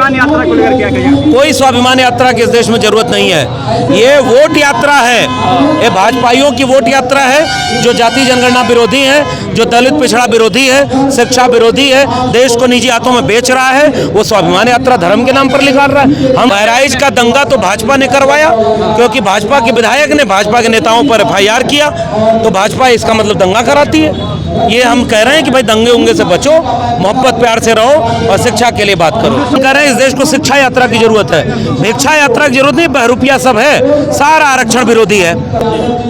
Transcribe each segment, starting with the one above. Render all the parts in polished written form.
स्वाभिमान यात्रा को लेकर क्या कहेंगे? कोई स्वाभिमान यात्रा की इस देश में जरूरत नहीं है। ये वोट यात्रा है, ये भाजपाइयों की वोट यात्रा है जो जाति जनगणना विरोधी है, जो दलित पिछड़ा विरोधी है, शिक्षा विरोधी है, देश को निजी हाथों में बेच रहा है। वो स्वाभिमान यात्रा धर्म के नाम पर निकाल रहा है। हम बहराइच का दंगा तो भाजपा ने करवाया, क्योंकि भाजपा के विधायक ने भाजपा के नेताओं पर FIR किया, तो भाजपा इसका मतलब दंगा कराती है। ये हम कह रहे हैं कि भाई दंगे उंगे से बचो, मोहब्बत प्यार से रहो और शिक्षा के लिए बात करो। हम कह रहे हैं इस देश को शिक्षा यात्रा की जरूरत है, भिक्षा यात्रा की जरूरत नहीं। बहरूपिया सब है, सारा आरक्षण विरोधी है।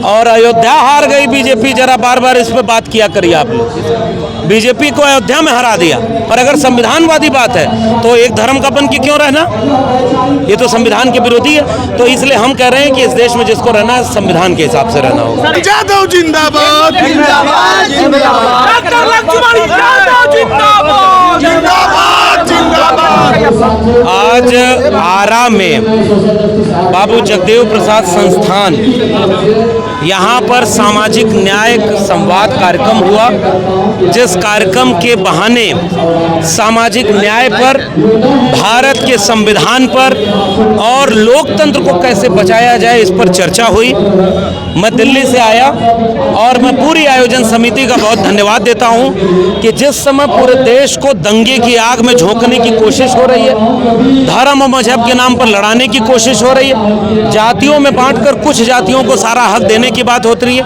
और अयोध्या हार गई बीजेपी, जरा बार बार इस पे बात किया करिए आप लोग। बीजेपी को अयोध्या में हरा दिया, और अगर संविधानवादी बात है तो एक धर्म का बन के क्यों रहना? ये तो संविधान के विरोधी है। तो इसलिए हम कह रहे हैं कि इस देश में जिसको रहना है संविधान के हिसाब से रहना होगा। यादव जिंदाबाद, जिंदाबाद, डॉक्टर लक्ष्मण यादव जिंदाबाद, जिंदाबाद, जिंदाबाद। आज आरा में बाबू जगदेव प्रसाद संस्थान, यहाँ पर सामाजिक न्याय संवाद कार्यक्रम हुआ, जिस कार्यक्रम के बहाने सामाजिक न्याय पर, भारत के संविधान पर और लोकतंत्र को कैसे बचाया जाए इस पर चर्चा हुई। मैं दिल्ली से आया और मैं पूरी आयोजन समिति का बहुत धन्यवाद देता हूं कि जिस समय पूरे देश को दंगे की आग में झोंकने की कोशिश हो रही है, धर्म और मजहब के नाम पर लड़ाने की कोशिश हो रही है, जातियों में बांटकर कुछ जातियों को सारा हक देने की बात होती है,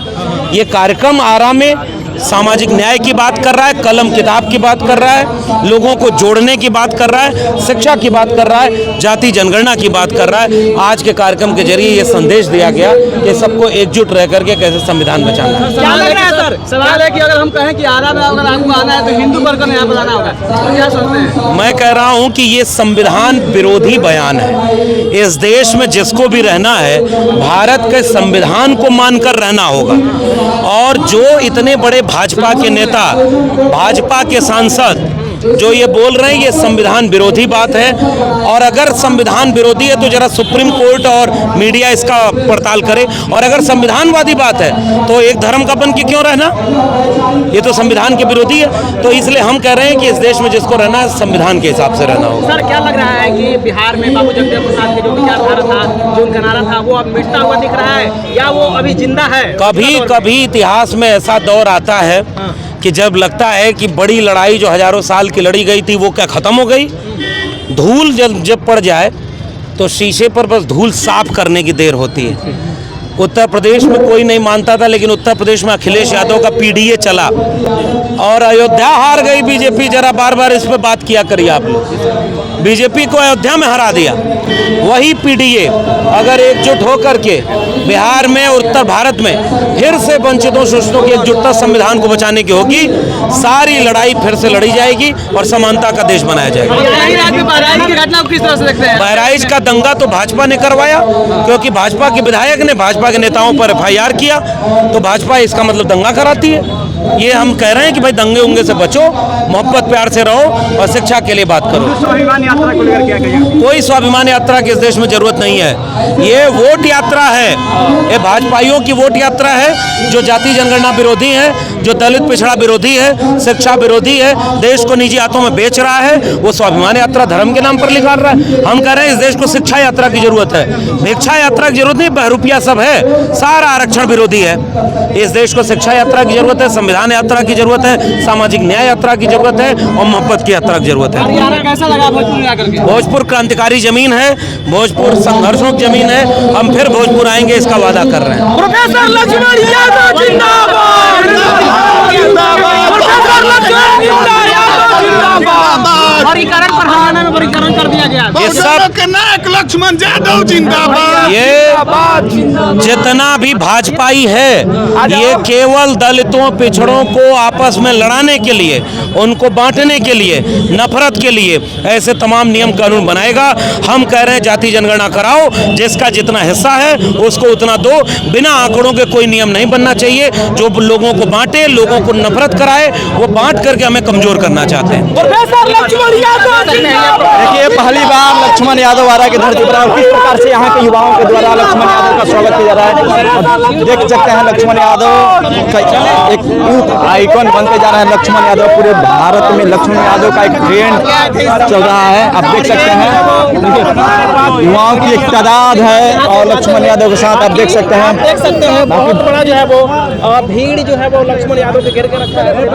ये कार्यक्रम आरा में सामाजिक न्याय की बात कर रहा है, कलम किताब की बात कर रहा है, लोगों को जोड़ने की बात कर रहा है, शिक्षा की बात कर रहा है, जाति जनगणना की बात कर रहा है। आज के कार्यक्रम के जरिए ये संदेश दिया गया कि सबको एकजुट रह करके कैसे संविधान बचाना है। क्या लग रहा है सर? सवाल है कि अगर हम कहें कि आरा में अगर आपको आना है तो हिंदू वर्ग में यहाँ पर आना होगा, तो क्या सोचते हैं? मैं कह रहा हूं कि ये संविधान विरोधी बयान है। इस देश में जिसको भी रहना है भारत के संविधान को मानकर रहना होगा। और जो इतने बड़े भाजपा के नेता, भाजपा के सांसद जो ये बोल रहे हैं, ये संविधान विरोधी बात है। और अगर संविधान विरोधी है तो जरा सुप्रीम कोर्ट और मीडिया इसका पड़ताल करे। और अगर संविधानवादी बात है तो एक धर्म का बन के क्यों रहना? ये तो संविधान के विरोधी है। तो इसलिए हम कह रहे हैं कि इस देश में जिसको रहना है संविधान के हिसाब से रहना होगा। सर, क्या लग रहा है कि बिहार में बाबू जगदेव प्रसाद की जो विचारधारा था, जो उनका नारा था, वो अब मिटता हुआ दिख रहा है या वो अभी जिंदा है? कभी कभी इतिहास में ऐसा दौर आता है कि जब लगता है कि बड़ी लड़ाई जो हजारों साल की लड़ी गई थी वो क्या खत्म हो गई। धूल जब पड़ जाए तो शीशे पर बस धूल साफ करने की देर होती है। उत्तर प्रदेश में कोई नहीं मानता था, लेकिन उत्तर प्रदेश में अखिलेश यादव का PDA चला और अयोध्या हार गई बीजेपी, जरा बार बार इस पर बात किया करिए आप लोग। बीजेपी को अयोध्या में हरा दिया, वही PDA अगर एकजुट होकर के बिहार में और उत्तर भारत में फिर से वंचितों शोषितों की एकजुटता संविधान को बचाने की होगी, सारी लड़ाई फिर से लड़ी जाएगी और समानता का देश बनाया जाएगा। बहराइच की घटना को किस तरह से देखते हैं? बहराइच का दंगा तो भाजपा ने करवाया, क्योंकि भाजपा के विधायक ने भाजपा के नेताओं पर FIR किया, तो भाजपा इसका मतलब दंगा कराती है। ये हम कह रहे हैं कि भाई दंगे उंगे से बचो, मोहब्बत प्यार से रहो और शिक्षा के लिए बात करो। स्वाभिमान यात्रा को लेकर क्या कहेंगे? कोई स्वाभिमान यात्रा की इस देश में जरूरत नहीं है। ये वोट यात्रा है, ये भाजपाइयों की वोट यात्रा है जो जाति जनगणना विरोधी है, जो दलित पिछड़ा विरोधी है, शिक्षा विरोधी है, देश को निजी हाथों में बेच रहा है। वो स्वाभिमान यात्रा धर्म के नाम पर निकाल रहा है। हम कह रहे हैं इस देश को शिक्षा यात्रा की जरूरत है, भिक्षा यात्रा की जरूरत नहीं। बहरूपिया सब है, सारा आरक्षण विरोधी है। इस देश को शिक्षा यात्रा की जरूरत है, संविधान यात्रा की जरूरत है, सामाजिक न्याय यात्रा की जरूरत है और मोहब्बत की यात्रा की जरूरत है। कैसा लगा भोजपुर आकर के? भोजपुर क्रांतिकारी जमीन है, भोजपुर संघर्षों की जमीन है। हम फिर भोजपुर आएंगे, इसका वादा कर रहे हैं। प्रोफेसर लक्ष्मण यादव जिंदाबाद, प्रोफेसर लक्ष्मण यादव जिंदाबाद। वर्गीकरण पर हरियाणा में वर्गीकरण कर दिया गया। ये सब नायक लक्ष्मण यादव जिंदाबाद। ये जितना भी भाजपाई है, ये केवल दलितों पिछड़ों को आपस में लड़ाने के लिए, उनको बांटने के लिए, नफरत के लिए ऐसे तमाम नियम कानून बनाएगा। हम कह रहे हैं जाति जनगणना कराओ, जिसका जितना हिस्सा है उसको उतना दो। बिना आंकड़ों के कोई नियम नहीं बनना चाहिए जो लोगों को बांटे, लोगों को नफरत कराए। वो बांट करके हमें कमजोर करना चाहते हैं। प्रोफेसर लक्ष्मण यादव देखिए, पहली बार लक्ष्मण यादव आरा की धरती पर, और किस प्रकार से यहाँ के युवाओं के द्वारा लक्ष्मण यादव का स्वागत किया जा रहा है। देख सकते हैं लक्ष्मण यादव एक यूथ आइकॉन बनते जा रहे हैं। लक्ष्मण यादव पूरे भारत में लक्ष्मण यादव का एक ट्रेंड चल रहा है। आप देख सकते हैं युवाओं की एक तादाद है और लक्ष्मण यादव के साथ आप देख सकते हैं बहुत बड़ा जो है वो भीड़ जो है वो लक्ष्मण यादव के घेर के रखा है।